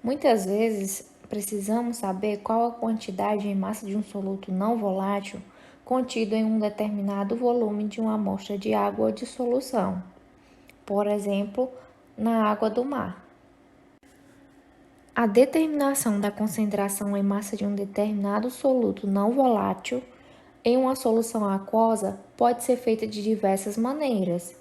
Muitas vezes, precisamos saber qual a quantidade em massa de um soluto não volátil contido em um determinado volume de uma amostra de água ou de solução, por exemplo, na água do mar. A determinação da concentração em massa de um determinado soluto não volátil em uma solução aquosa pode ser feita de diversas maneiras.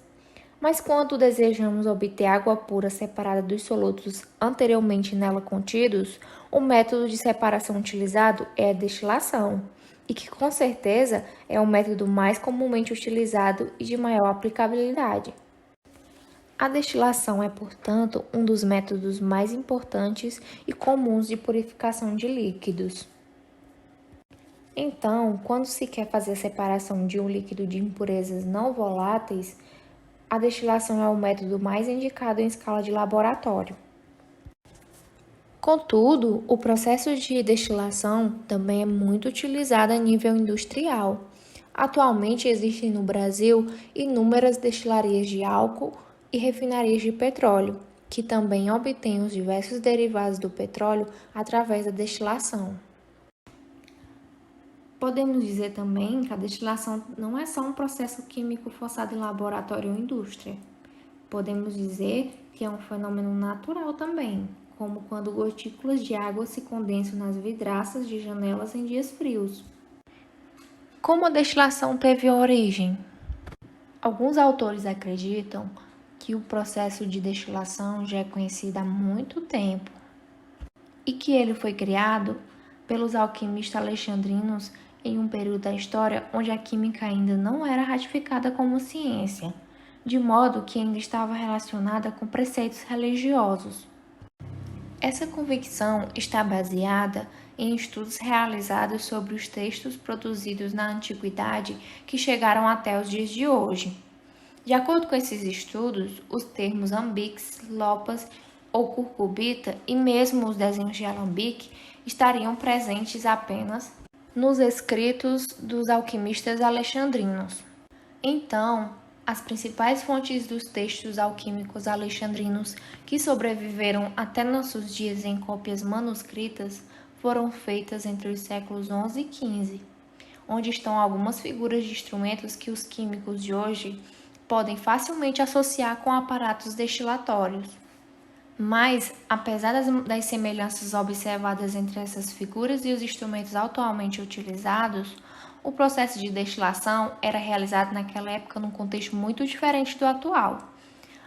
Mas quando desejamos obter água pura separada dos solutos anteriormente nela contidos, o método de separação utilizado é a destilação, e que com certeza é o método mais comumente utilizado e de maior aplicabilidade. A destilação é, portanto, um dos métodos mais importantes e comuns de purificação de líquidos. Então, quando se quer fazer a separação de um líquido de impurezas não voláteis, a destilação é o método mais indicado em escala de laboratório. Contudo, o processo de destilação também é muito utilizado a nível industrial. Atualmente existem no Brasil inúmeras destilarias de álcool e refinarias de petróleo, que também obtêm os diversos derivados do petróleo através da destilação. Podemos dizer também que a destilação não é só um processo químico forçado em laboratório ou indústria. Podemos dizer que é um fenômeno natural também, como quando gotículas de água se condensam nas vidraças de janelas em dias frios. Como a destilação teve origem? Alguns autores acreditam que o processo de destilação já é conhecido há muito tempo e que ele foi criado pelos alquimistas alexandrinos em um período da história onde a química ainda não era ratificada como ciência, de modo que ainda estava relacionada com preceitos religiosos. Essa convicção está baseada em estudos realizados sobre os textos produzidos na antiguidade que chegaram até os dias de hoje. De acordo com esses estudos, os termos ambix, lopas ou curcubita e mesmo os desenhos de alambique estariam presentes apenas nos escritos dos alquimistas alexandrinos. Então, as principais fontes dos textos alquímicos alexandrinos que sobreviveram até nossos dias em cópias manuscritas foram feitas entre os séculos XI e XV, onde estão algumas figuras de instrumentos que os químicos de hoje podem facilmente associar com aparatos destilatórios. Mas, apesar das semelhanças observadas entre essas figuras e os instrumentos atualmente utilizados, o processo de destilação era realizado naquela época num contexto muito diferente do atual.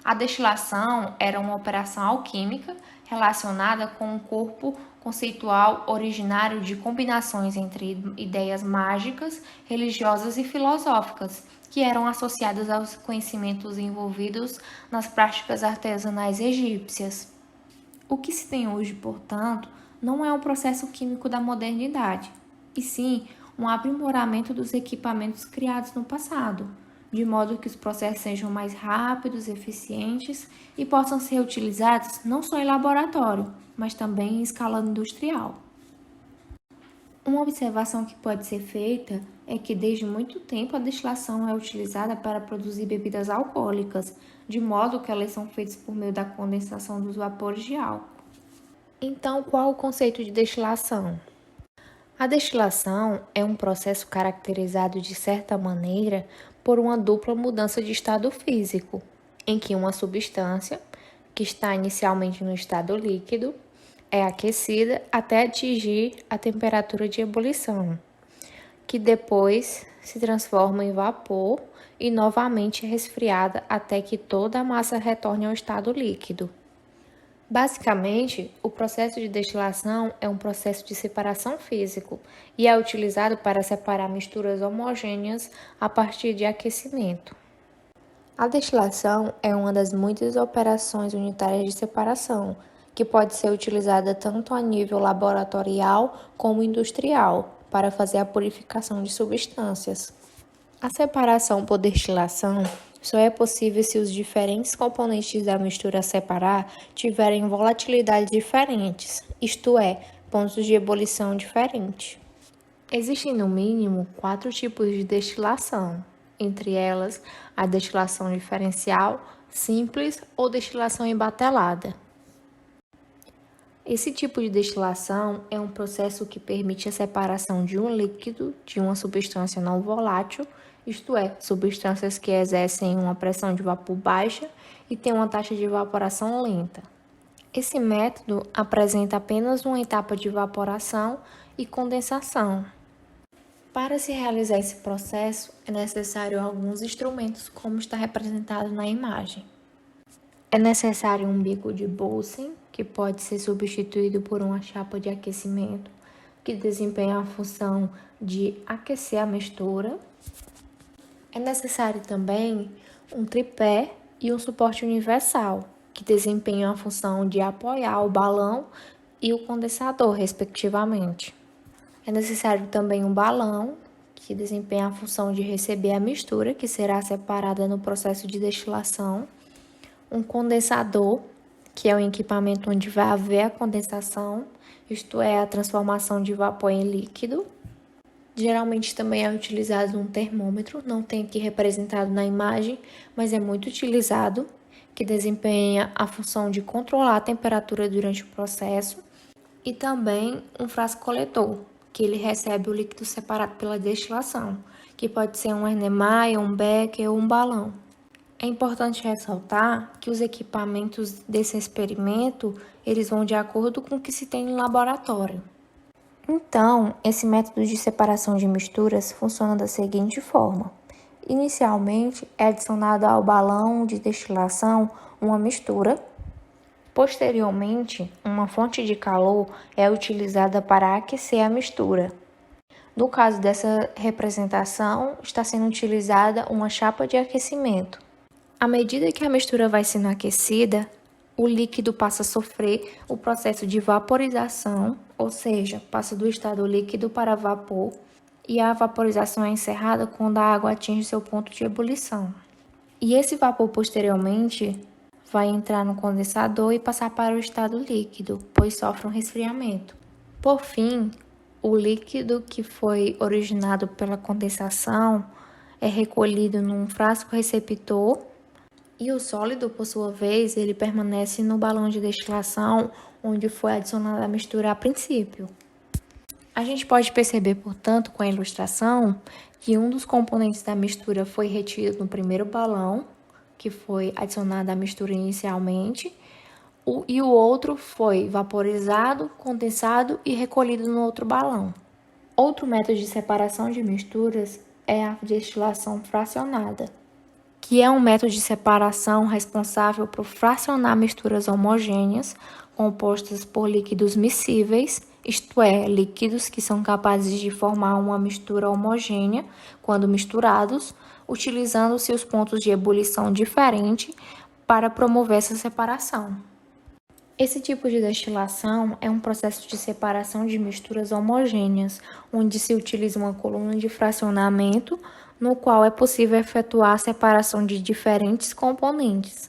A destilação era uma operação alquímica relacionada com um corpo conceitual originário de combinações entre ideias mágicas, religiosas e filosóficas, que eram associadas aos conhecimentos envolvidos nas práticas artesanais egípcias. O que se tem hoje, portanto, não é um processo químico da modernidade, e sim um aprimoramento dos equipamentos criados no passado, de modo que os processos sejam mais rápidos, eficientes e possam ser utilizados não só em laboratório, mas também em escala industrial. Uma observação que pode ser feita é que desde muito tempo a destilação é utilizada para produzir bebidas alcoólicas, de modo que elas são feitas por meio da condensação dos vapores de álcool. Então, qual o conceito de destilação? A destilação é um processo caracterizado de certa maneira por uma dupla mudança de estado físico, em que uma substância, que está inicialmente no estado líquido, é aquecida até atingir a temperatura de ebulição, que depois se transforma em vapor e novamente é resfriada até que toda a massa retorne ao estado líquido. Basicamente, o processo de destilação é um processo de separação físico e é utilizado para separar misturas homogêneas a partir de aquecimento. A destilação é uma das muitas operações unitárias de separação, que pode ser utilizada tanto a nível laboratorial como industrial, para fazer a purificação de substâncias. A separação por destilação só é possível se os diferentes componentes da mistura a separar tiverem volatilidades diferentes, isto é, pontos de ebulição diferentes. Existem no mínimo 4 tipos de destilação, entre elas a destilação diferencial, simples ou destilação embatelada. Esse tipo de destilação é um processo que permite a separação de um líquido de uma substância não volátil, isto é, substâncias que exercem uma pressão de vapor baixa e têm uma taxa de evaporação lenta. Esse método apresenta apenas uma etapa de evaporação e condensação. Para se realizar esse processo, é necessário alguns instrumentos, como está representado na imagem. É necessário um bico de Bunsen, que pode ser substituído por uma chapa de aquecimento, que desempenha a função de aquecer a mistura. É necessário também um tripé e um suporte universal, que desempenham a função de apoiar o balão e o condensador, respectivamente. É necessário também um balão, que desempenha a função de receber a mistura, que será separada no processo de destilação. Um condensador, que é um equipamento onde vai haver a condensação, isto é, a transformação de vapor em líquido. Geralmente também é utilizado um termômetro, não tem aqui representado na imagem, mas é muito utilizado, que desempenha a função de controlar a temperatura durante o processo. E também um frasco coletor, que ele recebe o líquido separado pela destilação, que pode ser um Erlenmeyer, um Becker ou um balão. É importante ressaltar que os equipamentos desse experimento, eles vão de acordo com o que se tem no laboratório. Então, esse método de separação de misturas funciona da seguinte forma. Inicialmente, é adicionado ao balão de destilação uma mistura. Posteriormente, uma fonte de calor é utilizada para aquecer a mistura. No caso dessa representação, está sendo utilizada uma chapa de aquecimento. À medida que a mistura vai sendo aquecida, o líquido passa a sofrer o processo de vaporização, ou seja, passa do estado líquido para vapor, e a vaporização é encerrada quando a água atinge seu ponto de ebulição. E esse vapor, posteriormente, vai entrar no condensador e passar para o estado líquido, pois sofre um resfriamento. Por fim, o líquido que foi originado pela condensação é recolhido num frasco receptor. E o sólido, por sua vez, ele permanece no balão de destilação, onde foi adicionada a mistura a princípio. A gente pode perceber, portanto, com a ilustração, que um dos componentes da mistura foi retido no primeiro balão, que foi adicionada a mistura inicialmente, e o outro foi vaporizado, condensado e recolhido no outro balão. Outro método de separação de misturas é a destilação fracionada, que é um método de separação responsável por fracionar misturas homogêneas compostas por líquidos miscíveis, isto é, líquidos que são capazes de formar uma mistura homogênea quando misturados, utilizando-se os pontos de ebulição diferentes para promover essa separação. Esse tipo de destilação é um processo de separação de misturas homogêneas, onde se utiliza uma coluna de fracionamento, no qual é possível efetuar a separação de diferentes componentes,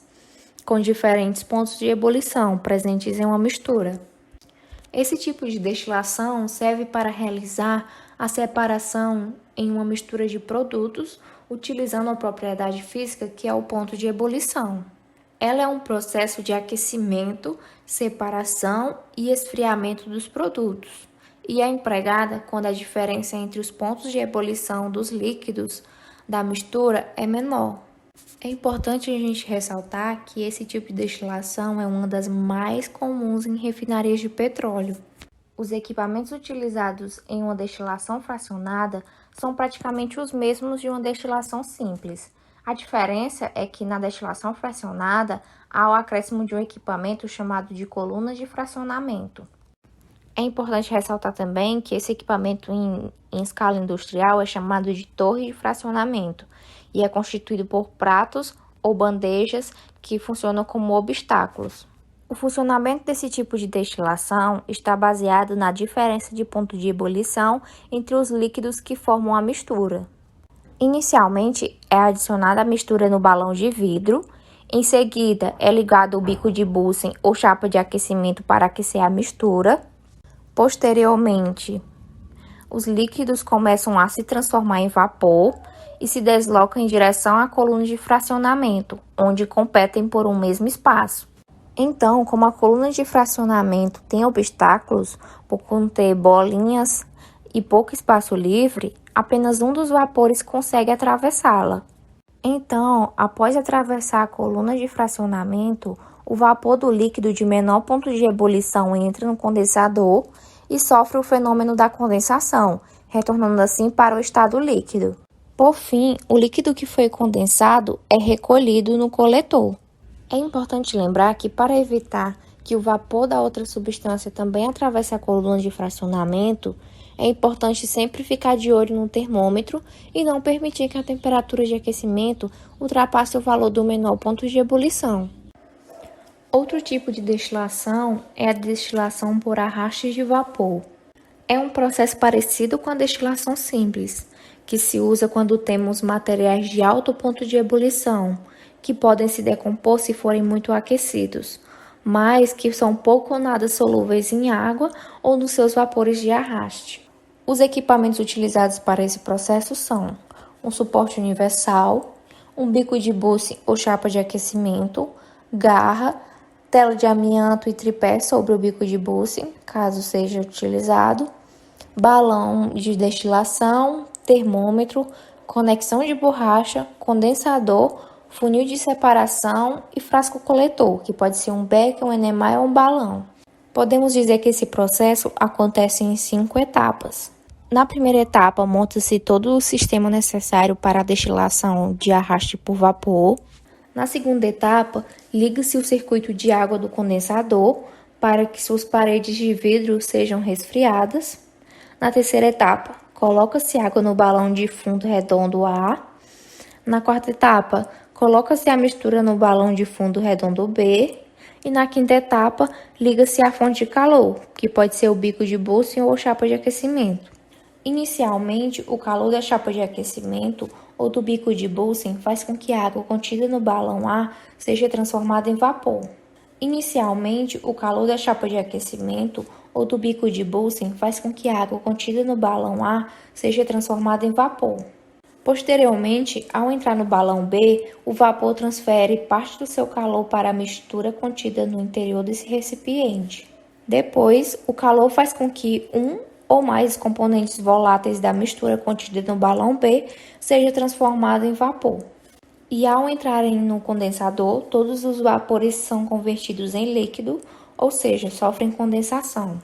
com diferentes pontos de ebulição presentes em uma mistura. Esse tipo de destilação serve para realizar a separação em uma mistura de produtos, utilizando a propriedade física que é o ponto de ebulição. Ela é um processo de aquecimento, separação e esfriamento dos produtos, e é empregada quando a diferença entre os pontos de ebulição dos líquidos da mistura é menor. É importante a gente ressaltar que esse tipo de destilação é uma das mais comuns em refinarias de petróleo. Os equipamentos utilizados em uma destilação fracionada são praticamente os mesmos de uma destilação simples. A diferença é que na destilação fracionada há o acréscimo de um equipamento chamado de coluna de fracionamento. É importante ressaltar também que esse equipamento em escala industrial é chamado de torre de fracionamento e é constituído por pratos ou bandejas que funcionam como obstáculos. O funcionamento desse tipo de destilação está baseado na diferença de ponto de ebulição entre os líquidos que formam a mistura. Inicialmente, é adicionada a mistura no balão de vidro, em seguida é ligado o bico de Bunsen ou chapa de aquecimento para aquecer a mistura. Posteriormente, os líquidos começam a se transformar em vapor e se deslocam em direção à coluna de fracionamento, onde competem por um mesmo espaço. Então, como a coluna de fracionamento tem obstáculos por conter bolinhas e pouco espaço livre, apenas um dos vapores consegue atravessá-la. Então, após atravessar a coluna de fracionamento, o vapor do líquido de menor ponto de ebulição entra no condensador e sofre o fenômeno da condensação, retornando assim para o estado líquido. Por fim, o líquido que foi condensado é recolhido no coletor. É importante lembrar que, para evitar que o vapor da outra substância também atravesse a coluna de fracionamento, é importante sempre ficar de olho no termômetro e não permitir que a temperatura de aquecimento ultrapasse o valor do menor ponto de ebulição. Outro tipo de destilação é a destilação por arraste de vapor. É um processo parecido com a destilação simples, que se usa quando temos materiais de alto ponto de ebulição, que podem se decompor se forem muito aquecidos, mas que são pouco ou nada solúveis em água ou nos seus vapores de arraste. Os equipamentos utilizados para esse processo são um suporte universal, um bico de busse ou chapa de aquecimento, garra, tela de amianto e tripé sobre o bico de busse, caso seja utilizado, balão de destilação, termômetro, conexão de borracha, condensador, funil de separação e frasco coletor, que pode ser um becker, um enema ou um balão. Podemos dizer que esse processo acontece em 5 etapas. Na primeira etapa, monta-se todo o sistema necessário para a destilação de arraste por vapor. Na segunda etapa, liga-se o circuito de água do condensador para que suas paredes de vidro sejam resfriadas. Na terceira etapa, coloca-se água no balão de fundo redondo A. Na quarta etapa, coloca-se a mistura no balão de fundo redondo B. E na quinta etapa, liga-se a fonte de calor, que pode ser o bico de busse ou chapa de aquecimento. Inicialmente, o calor da chapa de aquecimento ou do bico de Bunsen faz com que a água contida no balão A seja transformada em vapor. Inicialmente, o calor da chapa de aquecimento ou do bico de Bunsen faz com que a água contida no balão A seja transformada em vapor. Posteriormente, ao entrar no balão B, o vapor transfere parte do seu calor para a mistura contida no interior desse recipiente. Depois, o calor faz com que um ou mais componentes voláteis da mistura contida no balão B seja transformado em vapor. E ao entrarem no condensador, todos os vapores são convertidos em líquido, ou seja, sofrem condensação.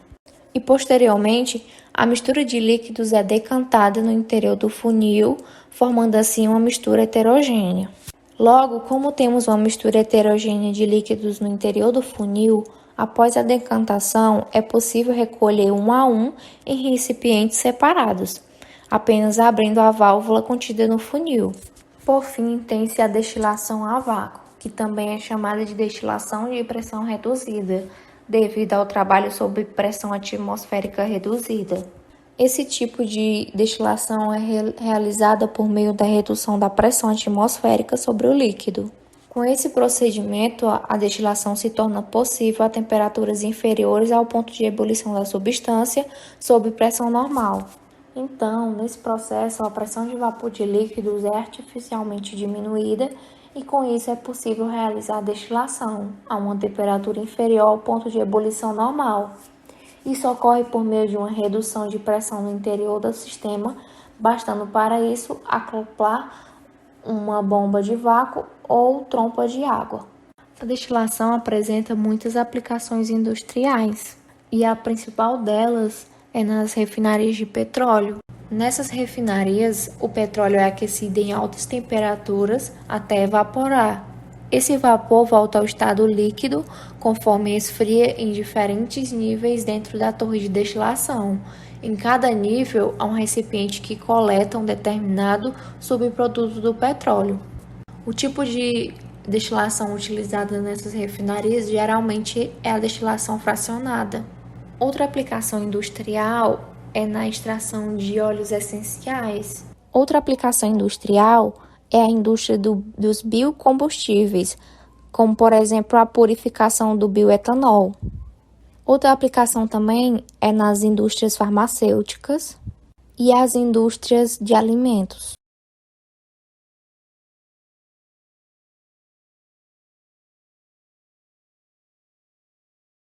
E posteriormente, a mistura de líquidos é decantada no interior do funil, formando assim uma mistura heterogênea. Logo, como temos uma mistura heterogênea de líquidos no interior do funil, após a decantação, é possível recolher um a um em recipientes separados, apenas abrindo a válvula contida no funil. Por fim, tem-se a destilação a vácuo, que também é chamada de destilação de pressão reduzida, devido ao trabalho sob pressão atmosférica reduzida. Esse tipo de destilação é realizada por meio da redução da pressão atmosférica sobre o líquido. Com esse procedimento, a destilação se torna possível a temperaturas inferiores ao ponto de ebulição da substância sob pressão normal. Então, nesse processo, a pressão de vapor de líquidos é artificialmente diminuída e com isso é possível realizar a destilação a uma temperatura inferior ao ponto de ebulição normal. Isso ocorre por meio de uma redução de pressão no interior do sistema, bastando para isso acoplar uma bomba de vácuo ou trompa de água. A destilação apresenta muitas aplicações industriais e a principal delas é nas refinarias de petróleo. Nessas refinarias, o petróleo é aquecido em altas temperaturas até evaporar. Esse vapor volta ao estado líquido conforme esfria em diferentes níveis dentro da torre de destilação. Em cada nível, há um recipiente que coleta um determinado subproduto do petróleo. O tipo de destilação utilizada nessas refinarias geralmente é a destilação fracionada. Outra aplicação industrial é na extração de óleos essenciais. Outra aplicação industrial é a indústria dos biocombustíveis, como por exemplo a purificação do bioetanol. Outra aplicação também é nas indústrias farmacêuticas e as indústrias de alimentos.